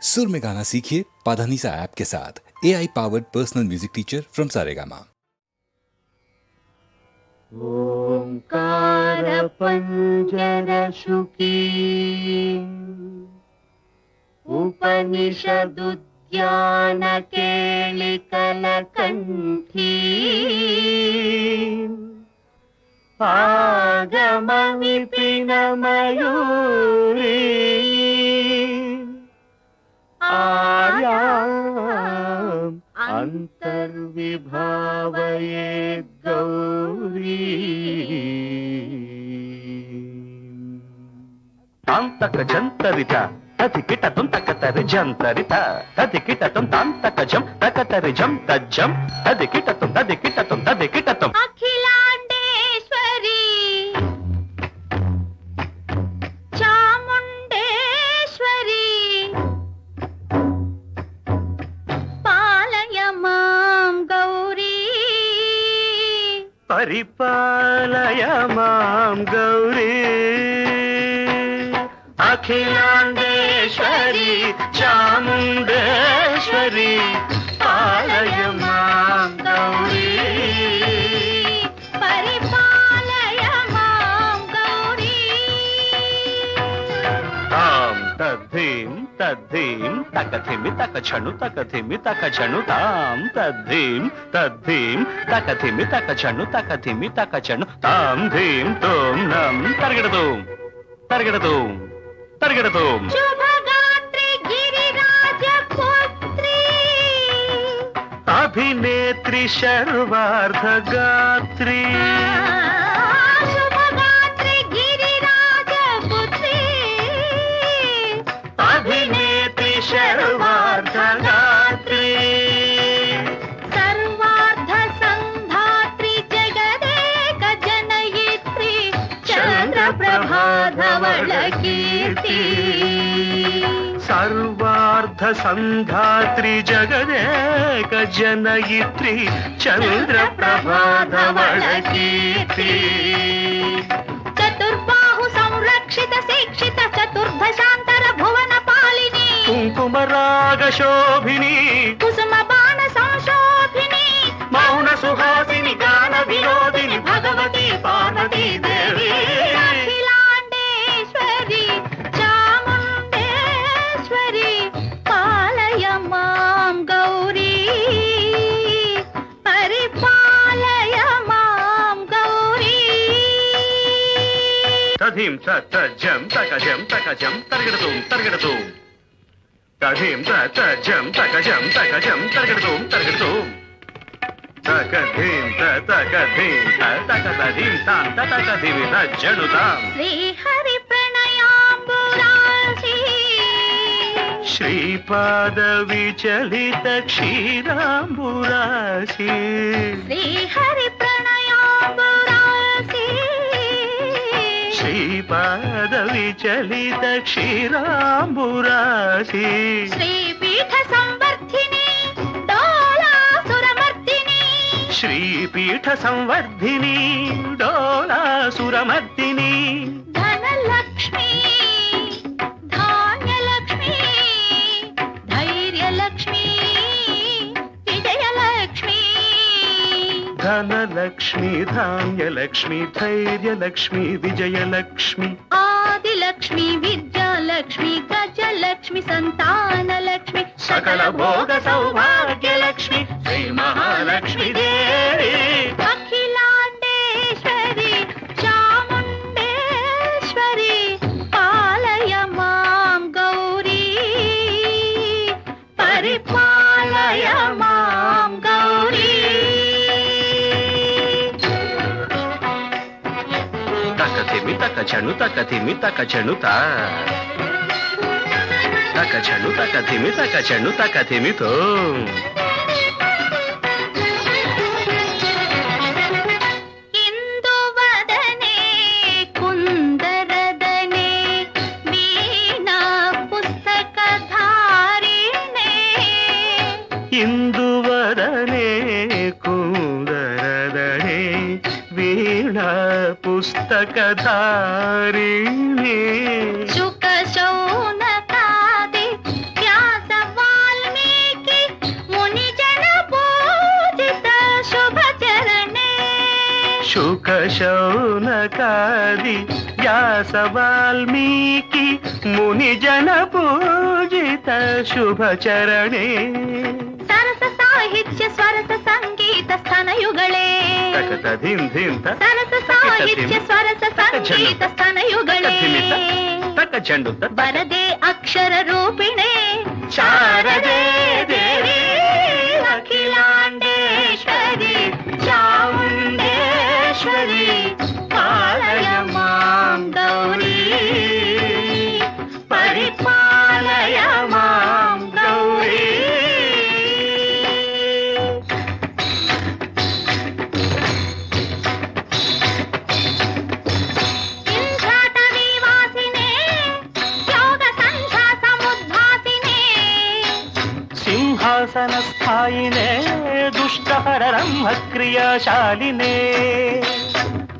सुर में गाना सीखिए पाधानीसा ऐप के साथ। AI powered personal music teacher from Saregama. ओंकार पंजर शुकी उपनिषदुद्यान केलिकल कंठी आगम विपिन मयूरी आयाम अंतर्विभावये गौरी तांतक जंतरित तथिकिट तुम तकतर जंतरित तथिकिट तुम तांतक जम तकतर जम तज्जम तथिकिट तुम अखिलांडेश्वरी चामुंडेश्वरी पालय मां गौरी परिपालय मां गौरी अखिलांडेश्वरी चामुंडेश्वरी पालय मां गौरी परिपालय मां गौरी तां तद्धीं तकथिमि तकछनु तां तद्धीं तकथिमि तकछनु तां धीं तुम नं तर्गडतुम शुभगात्री गिरिराज पुत्री अभिनेत्री शर्वार्ध गात्री शुभगात्री गिरिराज पुत्री अभिनेत्री शर्वार्ध गात्री सर्वार्ध संधात्री जगदेक जनयित्री चंद्र प्रभाधवल कीर्ति सर्वार्ध संधात्री जगदेक जनयित्री चंद्र प्रभाधवल कीर्ति चतुर्बाहु संरक्षित शिक्षित चतुर्भशांतर भुवन पालिनी कुंकुम राग शोभिनी कुसुम बाण संशोभिनी मौन सुहासिनी गान विनोदिनी भगवती पार्वती देवी अखिलांडेश्वरी चामुंडेश्वरी पालय मां गौरी परिपालय मां गौरी तधीं तज्जं तकजं तर्गडतुं तधीं तज्जं तकजं तर्गडतुं तकधीं तकधीं तां तकधीमि तज्जनुतां श्री हरि प्रणयाम्बुरासी श्रीपाद विचलित क्षीराम्बुरासी श्री हरि प्रणयाम्बुरासी श्रीपाद विचलित क्षीराम्बुरासी श्रीपीठ संवर्धिनी डोलासुरमर्दिनी श्रीपीठ संवर्धिनी डोलासुरमर्दिनी धनलक्ष्मी धान्यलक्ष्मी धैर्यलक्ष्मी विजयलक्ष्मी धनलक्ष्मी धान्यलक्ष्मी धैर्यलक्ष्मी विजयलक्ष्मी आदिलक्ष्मी विद्यालक्ष्मी गजलक्ष्मी संतानलक्ष्मी सकल भोग सौभाग्यलक्ष्मी श्री महालक्ष्मी देवी अखिलांडेश्वरी चामुंडेश्वरी पालय मां गौरी परिपालय मां गौरी तकथिमि तकछनु तकथिमि तो इंदुवदने कुंदरदने वीणा पुस्तकधारिणे इंदुवदने कुंदरदने वीणा पुस्तकधारिणे शुक शौनकादि व्यास శౌనకాది వ్యాస వాల్మీకి ముని జన పూజిత శుభచరణే సరస సాహిత్య స్వరస సంగీత స్తనయుగళే సరస సాహిత్య స్వరస సంగీత స్తనయుగళే వరదే అక్షర రూపిణే శారదే దేవి అఖిలాండేశ్వరి చాముండేశ్వరి పాలయ మాం గౌరీ పరిపాలయ మాం గౌరీ సింహాసన స్థాయినే దుష్టహర బ్రహ్మ క్రియాశాలినే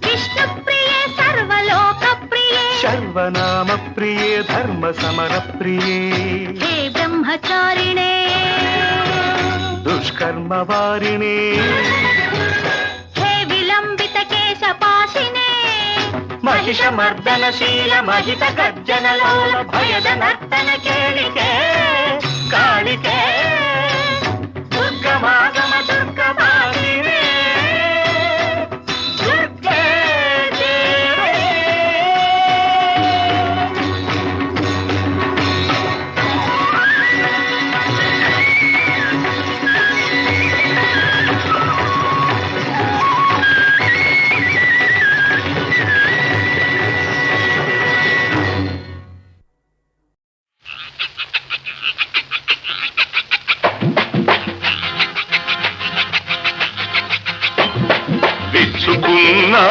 విష్ణు ప్రియే సర్వలోక ప్రియే సర్వనామ ప్రియే ధర్మ సమర ప్రియే హే బ్రహ్మచారిణే దుష్కర్మ వారిణే హే విలంబిత కేశపాశినే మహిష మర్దనశీల మహిత గర్జనలోల భయద నర్తన కేళికే కాళికే దుర్గమాగమ దుర్గమాలినే దుర్గే దేవే విచ్చుకున్నా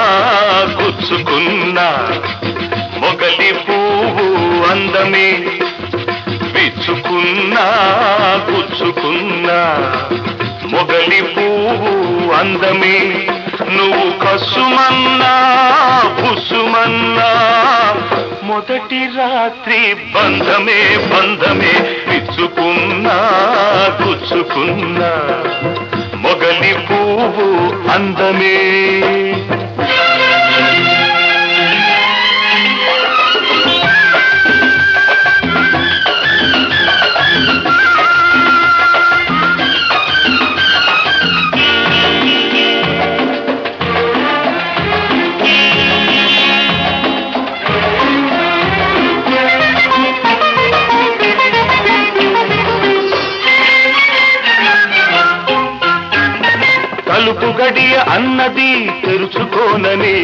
గుచ్చుకున్నా మొగలి పువ్వు అందమే విచ్చుకున్నా గుచ్చుకున్నా మొగలి పువ్వు అందమే నువ్వు కసుమన్నా బుసుమన్నా మొదటి రాత్రి బంధమే బంధమే విచ్చుకున్నా గుచ్చుకున్నా మొగలి పువ్వు అందమే తలుపు గడియ అన్నది తెరుచుకోనని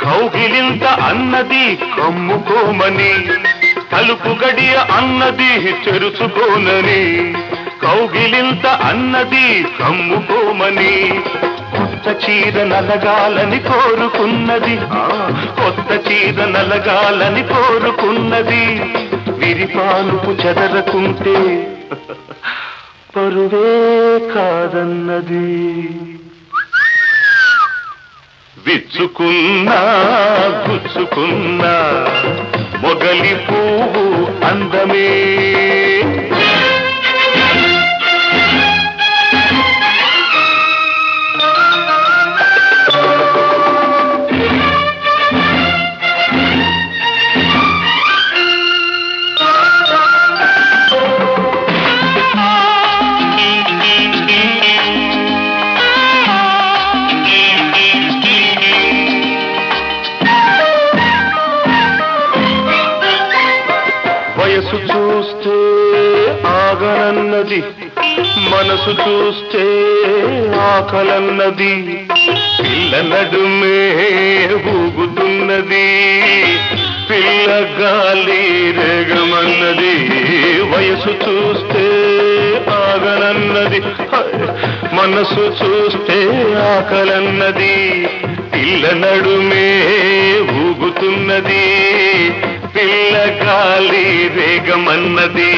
కౌగిలింత అన్నది కమ్ముకోమని తలుపు గడియ అన్నది తెరుచుకోనని కౌగిలింత అన్నది కమ్ముకోమని కొత్త చీర నలగాలని కోరుకున్నది కొత్త చీర నలగాలని కోరుకున్నది విరిపానుపు చెదరకుంటే పరువే కాదన్నది విచ్చుకున్నా గుచ్చుకున్నా మొగలి పువ్వు అందమే వయసు చూస్తే ఆగనన్నది మనసు చూస్తే ఆకలన్నది పిల్ల నడుమే ఊగుతున్నది పిల్ల గాలి రేగమన్నది వయసు చూస్తే ఆగనన్నది మనసు చూస్తే ఆకలన్నది పిల్ల నడుమే ఊగుతున్నది పిల్ల గాలి వేగమన్నది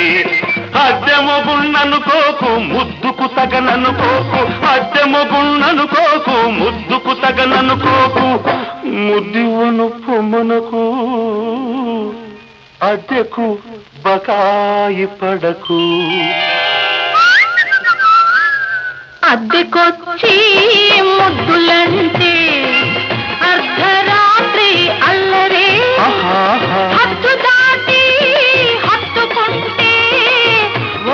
అద్దెమొగుణ్ణనుకోకు ముద్దుకు తగననుకోకు అద్దెమొగుణ్ణనుకోకు ముద్దుకు తగననుకోకు ముద్దివను పొమ్మనకు అద్దెకు బకాయి పడకు అద్దెకొచ్చి ముద్దులంటే అర్ధరాత్రి అల్లరి హద్దు దాటి హత్తుకుంటే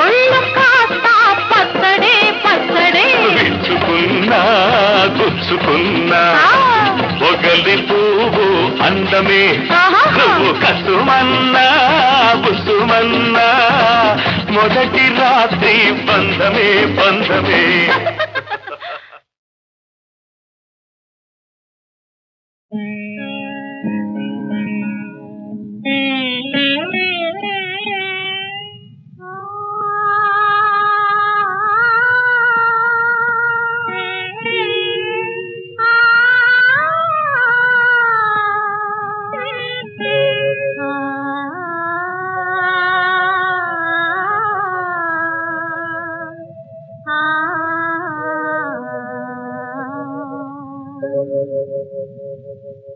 ఒళ్ళు కాస్త పచ్చడే పచ్చడే విచ్చుకున్నా గుచ్చుకున్నా ఒగలి పువ్వు అందమే నువ్వు కసుమన్నా బుసుమన్నా మొదటి రాత్రి బంధమే బంధమే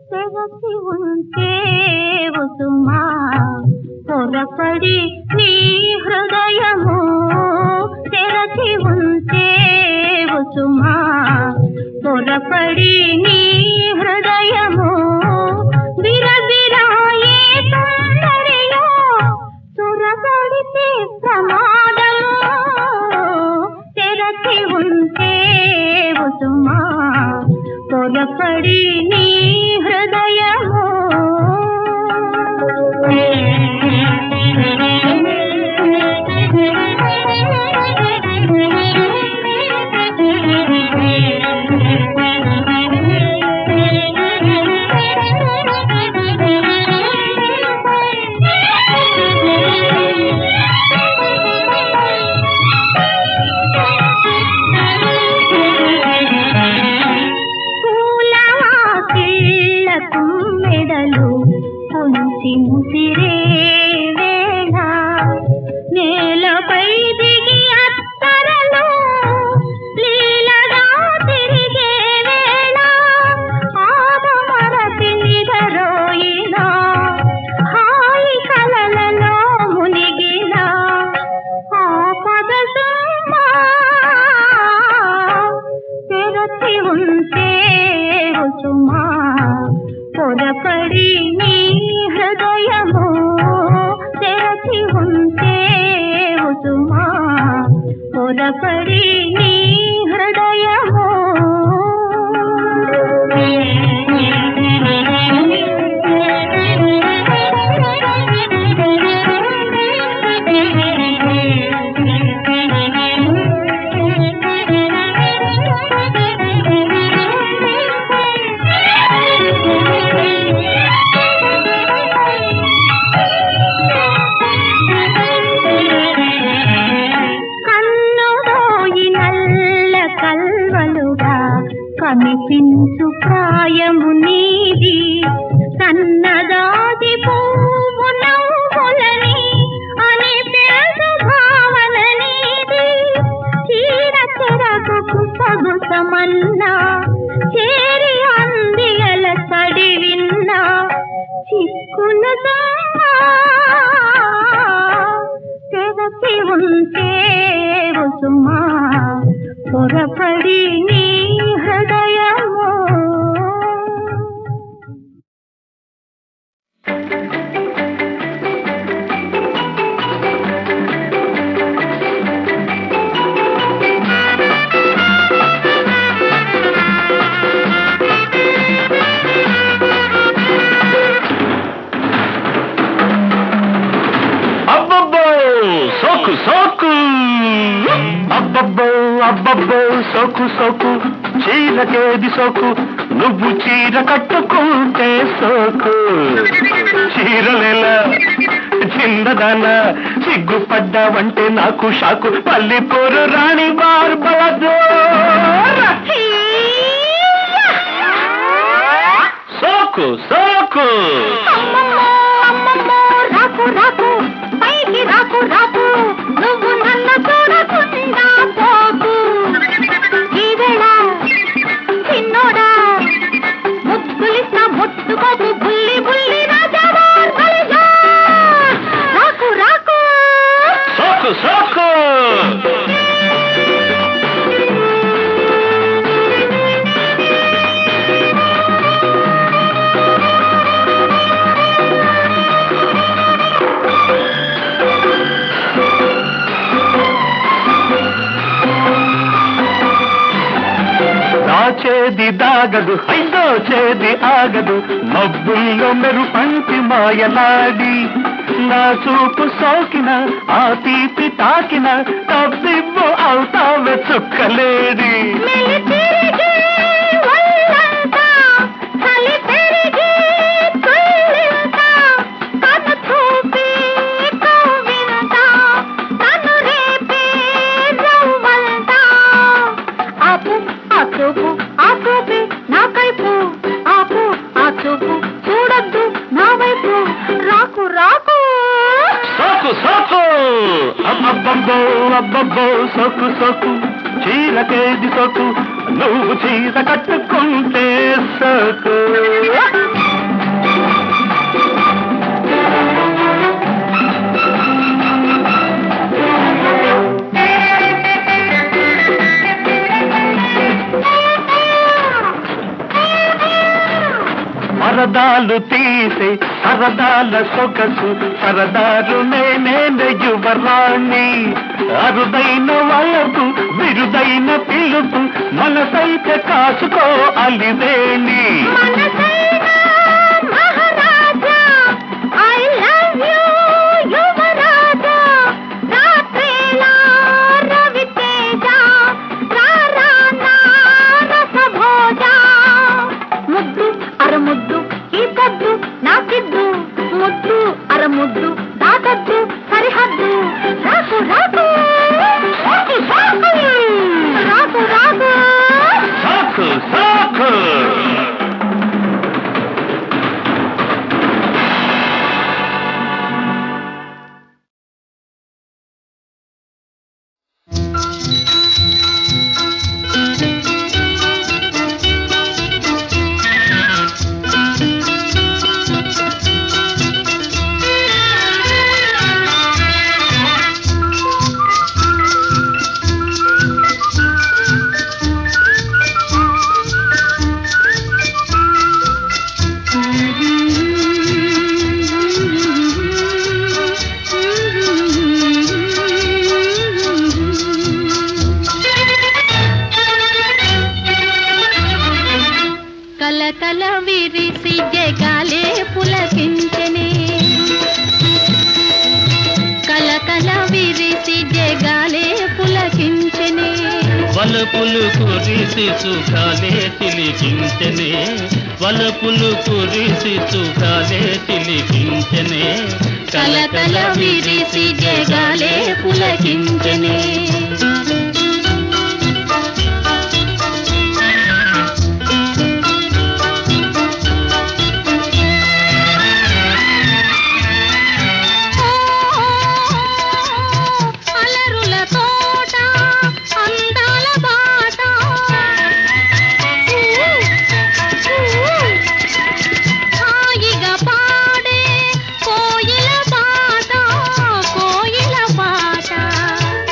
తెరచి ఉంటే ఉసుమా పొరపడి నీ హృదయము తెరచి ఉంటే ఉసుమా పొరపడి నీ హృదయము విరవిరాయే తొందరయో తురగడితే ప్రమాదము తెరచి ఉంటే ఉసుమా పొరపడి నీ హృదయము మెడలు పొంచి ముసిరే వేళ నేలపై దిగి అత్తరలు లీలగా తిరిగే వేళ ఆదమరసి నిదరోయిన హాయి కలలలో మునిగిన ఆపద సుమా తెరచి ఉంటే సుమా పొరపడి నీ హృదయము తెరచి ఉంటే ఉసుమా పొరపడి నీ హృదయము కనిపించు ప్రాయము నీది సన్నదాది పువ్వు నవ్వులని అని పేరు భావన నీది చీర చెరకు సగుసమన్నా చేరి అందియల సడి విన్నా చిక్కులు తెరచి ఉంటే ఉసుమా పొరపడి నీ హృదయము సోకు సోకు అబ్బబ్బో అబ్బబ్బో సోకు సోకు చీరకేది సోకు నువ్వు చీర కట్టుకుంటే సోకు చీరలేలా చిన్నదాన సిగ్గుపడ్డావంటే నాకు షాకు పల్లిపూరు రాణి బారు బలదో సోకు సోకు రాకు రాకు పైకి రాకు రాకు నువ్వు నన్ను చూడకుండా పోకు ఈ వేళ చిన్నోడా ముద్దులిస్తా ముట్టుకోకు బుల్లి బుల్లి రాజావా రాకు రాకు సోకు సోకు దాచేది దాగదు దోచేది ఆగదు మబ్బుల్లో మెరుపంటి మాయలాడి నా చూపు సోకిన ఆ తీపి తాకిన తప్పిబ్బు అవుతావే చుక్కలేడి చూడద్దు నా వైపు రాకు రాకు సోకు సోకు అబ్బబ్బో అబ్బబ్బో సోకు సోకు చీరకేది సోకు నువ్వు చీర కట్టుకుంటే సోకు పరదాలు తీసే సరదాల సొగసు సరదారు నేనే యువరాణి అరుదైన వలపు విరుదైన పిలుపు మనసైతే కాసుకో అలివేణి ముద్దు ఈ పొద్దు నాకిద్దు ముద్దు అరముద్దు దాటద్దు సరిహద్దు రాకు రాకు రాకు రాకు రాకు సాకు సాకు కలకల విరిసి జగాలే పులకించెనే కలకల విరిసి జగాలే పులకించెనే వలపులు కురిసి సుఖాలే తిలికించనే వలపులు కురిసి సుఖాలే తిలికించనే కలకల విరిసి జగాలే పులకించెనే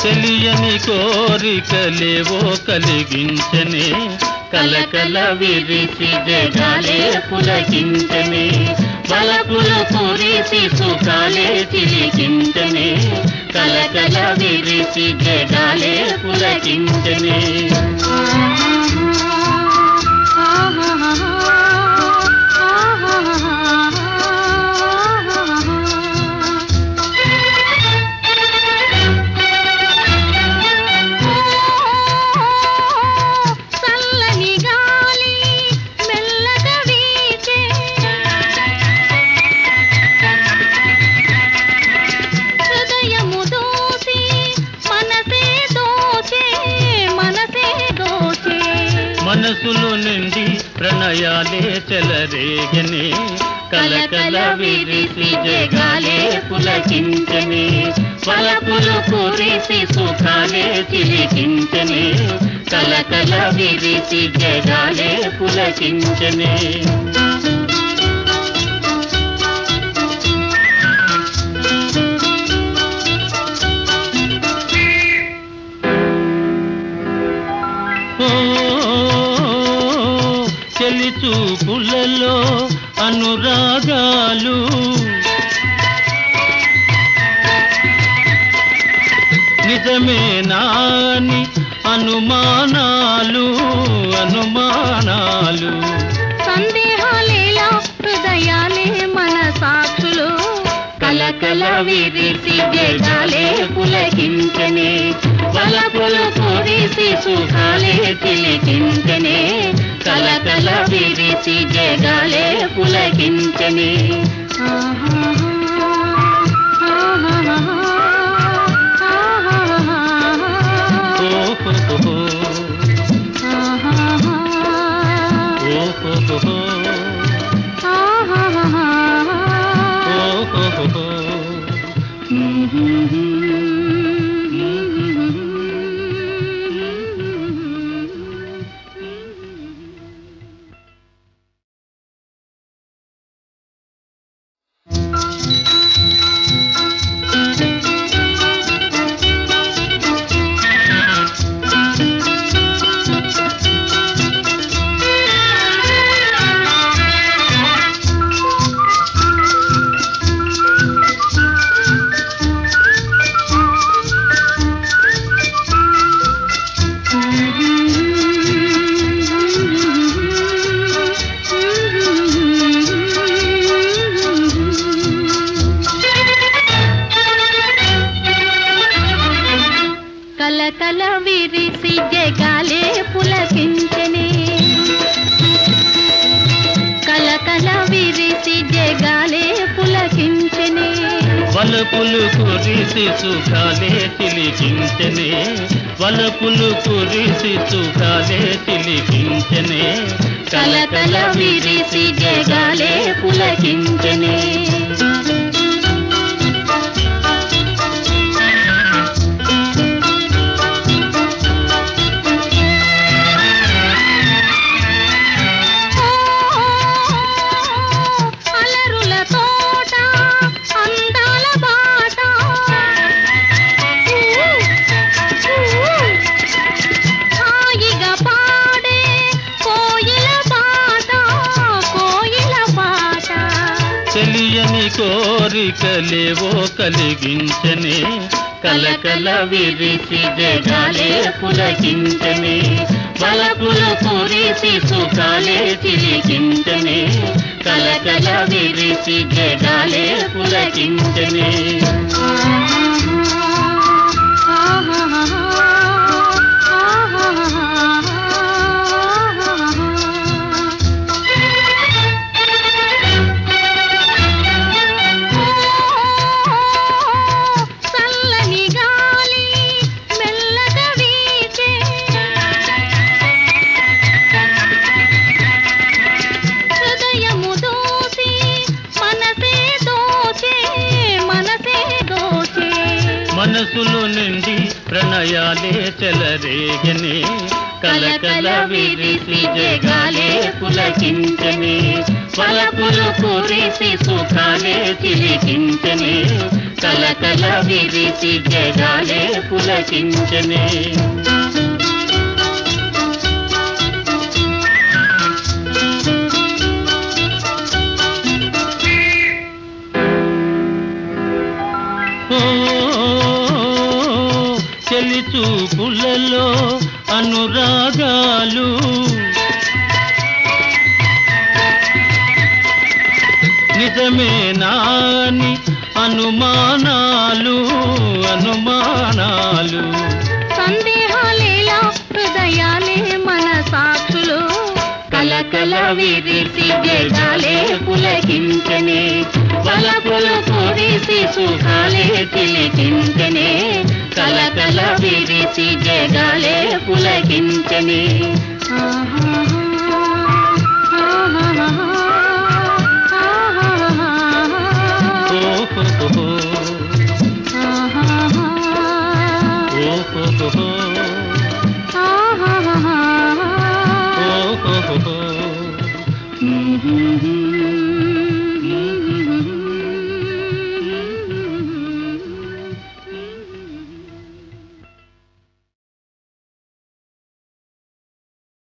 తెలియని కోరికలేవో కలిగించనే కలకల విరిసి జగాలే పులకించనే వలపులు కురిసి సుఖాలే తిలికించనే కలకల విరిసి జగాలే పులకించనే మనసులు నిండి ప్రణయాలే చెలరేగనే కలకల విరిసి జగాలే పులకించనే వలపులు కురిసి సుఖాలే చిలికించనే కలకల విరిసి జగాలే పులకించనే చెలి చూపులలో అనురాగాలు నిజమే నాని అనుమానాలు అనుమానాలు సందేహాలేలా హృదయాలే మన సాక్షులు కలకల విరిసి జగాలే పులకించనే వలపులు కురిసి సుఖాలే తిలికించనే కలకల విరిసి జగాలే పులకించనే కలకల విరిసి జగాలే పులకించనే కలకల విరిసి జగాలే పులకించనే వలపులు కురిసి సుఖాలే తిలికించనే వలపులు కురిసి సుఖాలే తిలికించనే కలకల విరిసి జగాలే పులకించనే తెలియని కోరికలేవో కలిగించనే కలకల విరిసి జగాలే పులకించనే వలపులు కురిసి సుఖాలే తిలికించనే కలకల విరిసి జగాలే పులకించనే మనసులు నిండి ప్రణయాలే చెలరేగనే కలకల విరిసి జగాలే పులకించనే వలపులు కురిసి సుఖాలే తిలికించనే కలకల విరిసి జగాలే పులకించనే చెలి చూపులలో అనురాగాలు నిజమేనాని అనుమానాలు అనుమానాలు సందేహాలేలా హృదయాలే మన సాక్షులు కలకల విరిసి జగాలే పులకించనే వలపులు కురిసి సుఖాలే తిలికించనే కలకల విరిసి జగాలే పులకించనే ఓహో